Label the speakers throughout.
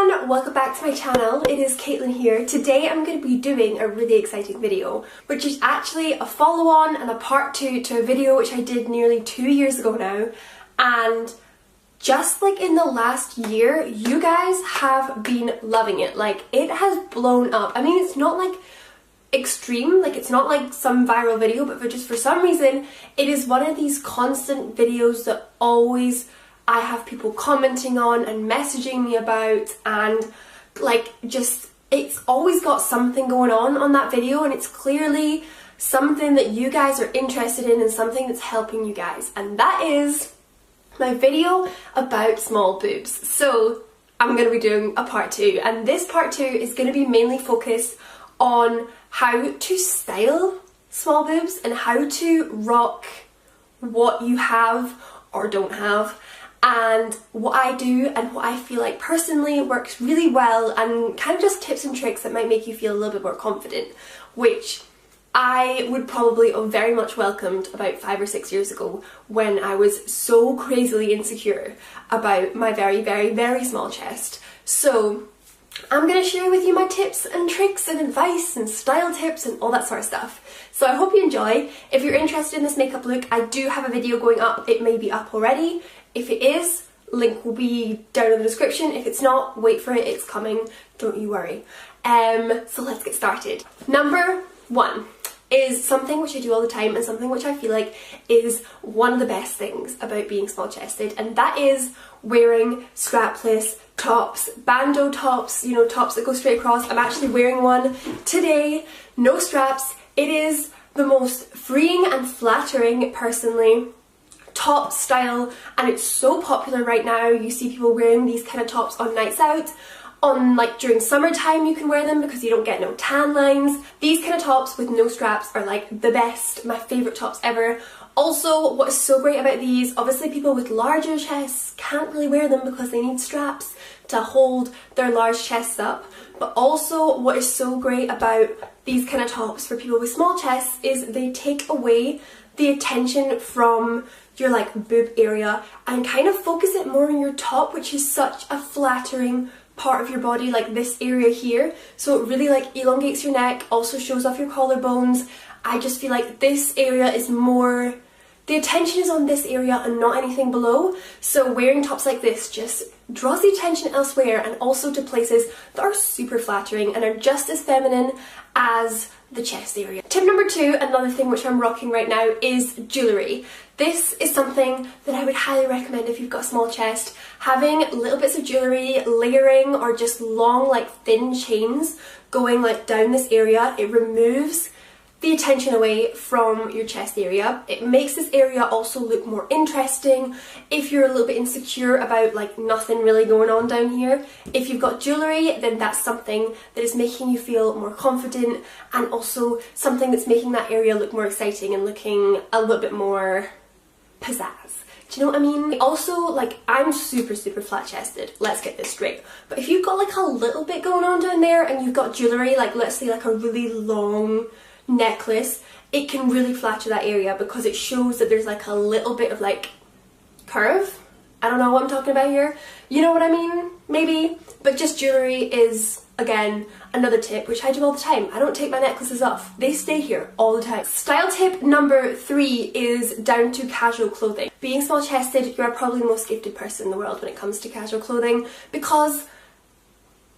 Speaker 1: everyone, welcome back to my channel. It is Caitlin here. Today I'm going to be doing a really exciting video, which is actually a follow-on and a part 2 to a video which I did nearly 2 years ago now. And just like in the last year, you guys have been loving it. Like, it has blown up. I mean, it's not like extreme, like it's not like some viral video, but for some reason it is one of these constant videos that always I have people commenting on and messaging me about, and like just it's always got something going on that video, and it's clearly something that you guys are interested in and something that's helping you guys, and that is my video about small boobs. So I'm going to be doing a part 2, and this part 2 is going to be mainly focused on how to style small boobs and how to rock what you have or don't have, and what I do and what I feel like personally works really well, and kind of just tips and tricks that might make you feel a little bit more confident, which I would probably have very much welcomed about 5 or 6 years ago when I was so crazily insecure about my very small chest. So I'm going to share with you my tips and tricks and advice and style tips and all that sort of stuff. So I hope you enjoy. If you're interested in this makeup look, I do have a video going up. It may be up already. If it is, link will be down in the description. If it's not, wait for it, it's coming, don't you worry. So let's get started. Number 1 is something which I do all the time and something which I feel like is one of the best things about being small chested, and that is wearing strapless tops, bandeau tops, you know, tops that go straight across. I'm actually wearing one today, no straps. It is the most freeing and flattering, personally, top style, and it's so popular right now. You see people wearing these kind of tops on nights out. On like during summertime you can wear them because you don't get no tan lines. These kind of tops with no straps are like the best, my favourite tops ever. Also, what is so great about these, obviously people with larger chests can't really wear them because they need straps to hold their large chests up. But also what is so great about these kind of tops for people with small chests is they take away the attention from your like boob area and kind of focus it more on your top, which is such a flattering part of your body, like this area here. So it really like elongates your neck, also shows off your collarbones. I just feel like this area is more, the attention is on this area and not anything below. So wearing tops like this just draws the attention elsewhere and also to places that are super flattering and are just as feminine as the chest area. Tip number 2, another thing which I'm rocking right now, is jewellery. This is something that I would highly recommend if you've got a small chest. Having little bits of jewellery, layering, or just long like thin chains going like down this area, it removes the attention away from your chest area. It makes this area also look more interesting if you're a little bit insecure about like nothing really going on down here. If you've got jewellery, then that's something that is making you feel more confident, and also something that's making that area look more exciting and looking a little bit more pizzazz. Do you know what I mean? Also, like, I'm super flat chested, let's get this straight, but if you've got like a little bit going on down there and you've got jewellery, like let's say like a really long necklace, it can really flatter that area because it shows that there's like a little bit of like curve. I don't know what I'm talking about here, you know what I mean, maybe. But just jewellery is, again, another tip which I do all the time. I don't take my necklaces off, they stay here all the time. Style tip number 3 is down to casual clothing. Being small chested, you're probably the most gifted person in the world when it comes to casual clothing because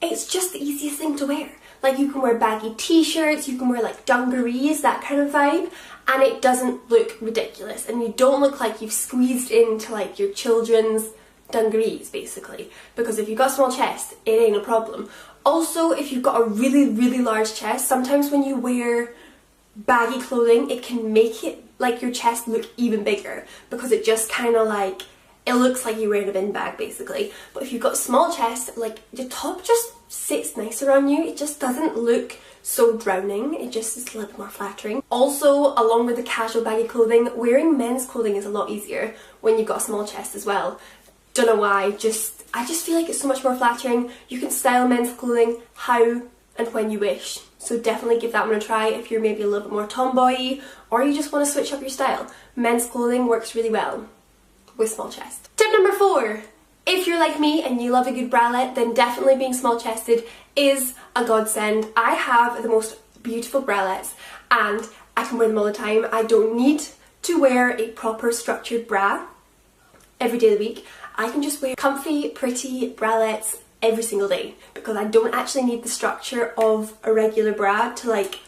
Speaker 1: it's just the easiest thing to wear. Like, you can wear baggy t-shirts, you can wear like dungarees, that kind of vibe, and it doesn't look ridiculous, and you don't look like you've squeezed into like your children's dungarees, basically, because if you've got a small chest, it ain't a problem. Also, if you've got a really large chest, sometimes when you wear baggy clothing, it can make it like your chest look even bigger because it just kind of like, it looks like you're wearing a bin bag, basically. But if you've got a small chest, like, the top just sits nicer on you. It just doesn't look so drowning. It just is a little bit more flattering. Also, along with the casual baggy clothing, wearing men's clothing is a lot easier when you've got a small chest as well. Don't know why, I just feel like it's so much more flattering. You can style men's clothing how and when you wish. So definitely give that one a try if you're maybe a little bit more tomboy or you just want to switch up your style. Men's clothing works really well with small chest. Tip number 4 If you're like me and you love a good bralette, then definitely being small chested is a godsend. I have the most beautiful bralettes and I can wear them all the time. I don't need to wear a proper structured bra every day of the week. I can just wear comfy, pretty bralettes every single day because I don't actually need the structure of a regular bra to like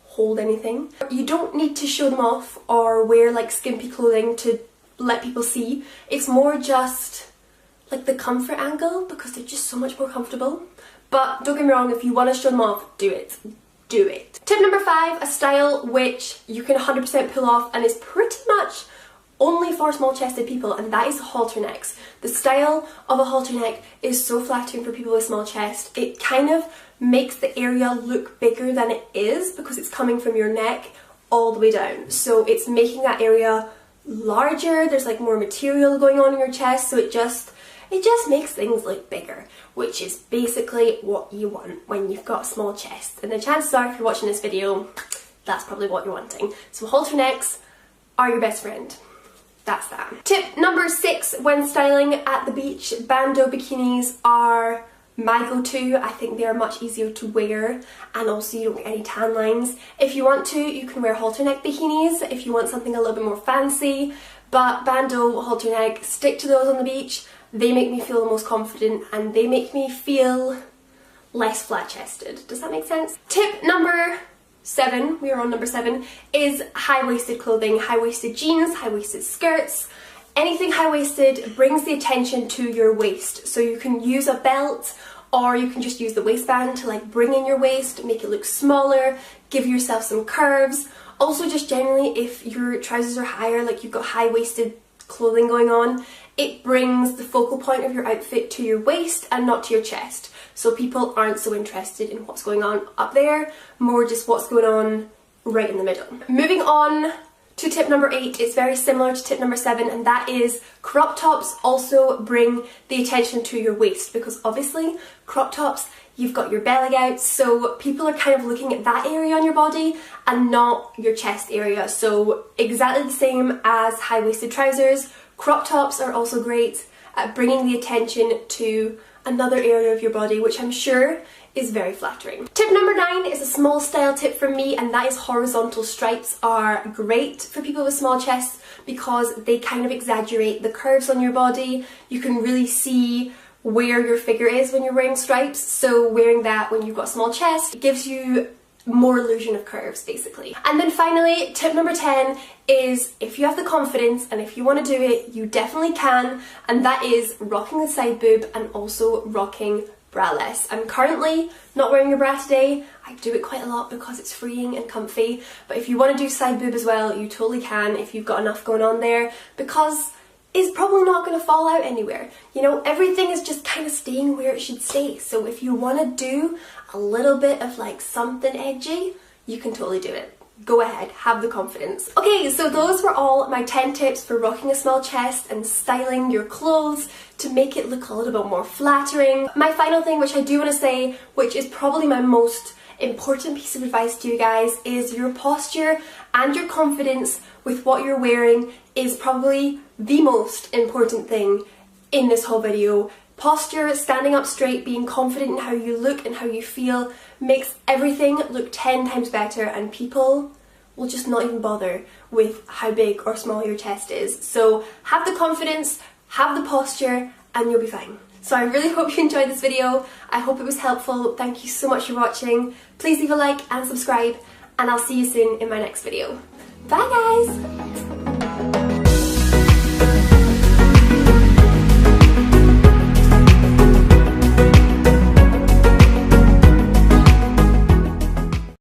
Speaker 1: hold anything. You don't need to show them off or wear like skimpy clothing to let people see. It's more just like the comfort angle because they're just so much more comfortable. But don't get me wrong, if you want to show them off, do it. Do it. Tip number 5, a style which you can 100% pull off and is pretty much only for small chested people, and that is halter necks. The style of a halter neck is so flattering for people with small chest. It kind of makes the area look bigger than it is because it's coming from your neck all the way down. So it's making that area larger. There's like more material going on in your chest, so it just makes things look bigger, which is basically what you want when you've got a small chest. And the chances are, if you're watching this video, that's probably what you're wanting. So halter necks are your best friend. That's that. Tip number 6 when styling at the beach, bandeau bikinis are my go-to. I think they are much easier to wear and also you don't get any tan lines. If you want to, you can wear halter neck bikinis if you want something a little bit more fancy, but bandeau, halter neck, stick to those on the beach. They make me feel the most confident and they make me feel less flat-chested. Does that make sense? Tip number 7, we are on number 7, is high-waisted clothing, high-waisted jeans, high-waisted skirts. Anything high-waisted brings the attention to your waist. So you can use a belt or you can just use the waistband to like bring in your waist, make it look smaller, give yourself some curves. Also just generally if your trousers are higher, like you've got high-waisted clothing going on, it brings the focal point of your outfit to your waist and not to your chest. So people aren't so interested in what's going on up there, more just what's going on right in the middle. Moving on to tip number 8, it's very similar to tip number 7, and that is crop tops also bring the attention to your waist because obviously crop tops, you've got your belly out, so people are kind of looking at that area on your body and not your chest area. So exactly the same as high-waisted trousers, crop tops are also great at bringing the attention to another area of your body, which I'm sure is very flattering. Tip number 9 is a small style tip from me, and that is horizontal stripes are great for people with small chests because they kind of exaggerate the curves on your body. You can really see where your figure is when you're wearing stripes, so wearing that when you've got a small chest gives you more illusion of curves basically. And then finally, tip number 10 is if you have the confidence and if you want to do it, you definitely can, and that is rocking the side boob and also rocking braless. I'm currently not wearing a bra today. I do it quite a lot because it's freeing and comfy, but if you want to do side boob as well, you totally can if you've got enough going on there because it's probably not going to fall out anywhere. You know, everything is just kind of staying where it should stay. So if you want to do a little bit of like something edgy, you can totally do it. Go ahead, have the confidence. Okay, so those were all my 10 tips for rocking a small chest and styling your clothes to make it look a little bit more flattering. My final thing, which I do want to say, which is probably my most important piece of advice to you guys, is your posture and your confidence with what you're wearing is probably the most important thing in this whole video. Posture, standing up straight, being confident in how you look and how you feel makes everything look 10 times better, and people will just not even bother with how big or small your chest is. So have the confidence, have the posture, and you'll be fine. So I really hope you enjoyed this video. I hope it was helpful. Thank you so much for watching. Please leave a like and subscribe, and I'll see you soon in my next video. Bye guys!